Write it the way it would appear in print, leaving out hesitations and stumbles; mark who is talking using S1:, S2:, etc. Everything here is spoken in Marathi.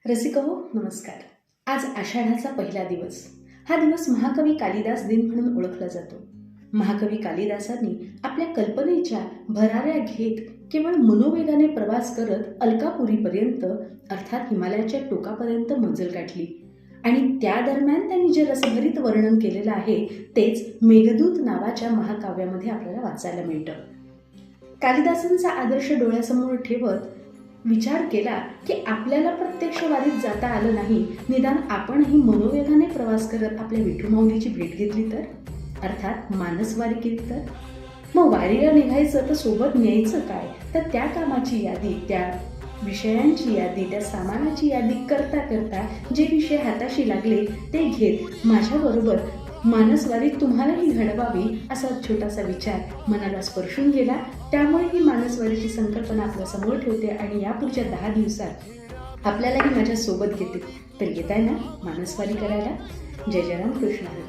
S1: रसिको नमस्कार. आज आषाढाचा पहिला दिवस. हा दिवस महाकवी कालिदास दिन म्हणून ओळखला जातो. महाकवी कालिदासांनी आपल्या कल्पनेच्या भराऱ्या घेत केवळ मनोवेगाने प्रवास करत अलकापुरीपर्यंत अर्थात हिमालयाच्या टोकापर्यंत मंजिल गाठली आणि त्या दरम्यान त्यांनी जे रसभरीत वर्णन केलेलं आहे तेच मेघदूत नावाच्या महाकाव्यामध्ये आपल्याला वाचायला मिळतं. कालिदासांचा आदर्श डोळ्यासमोर ठेवत विचार केला की आपल्याला प्रत्यक्ष वारीत जाता आलं नाही, निदान आपणही मनोवेगाने प्रवास करत आपल्या विठुमाऊलीची भेट घेतली तर, अर्थात मानसवारी केली तर. मग वारीला निघायचं तर सोबत न्यायचं काय? तर त्या कामाची यादी, त्या विषयांची यादी, त्या सामानाची यादी करता करता जे विषय हाताशी लागले ते घेत माझ्याबरोबर मानसवारी तुम्हालाही घडवावी असा छोटासा विचार मनाला स्पर्शून गेला. त्यामुळे ही मानसवारीची संकल्पना आपल्या समोर ठेवते आणि यापुढच्या 10 दिवसात आपल्यालाही माझ्या सोबत घेते. तर येताय ना मानसवारी करायला? जय जय राम, कृष्ण हरी.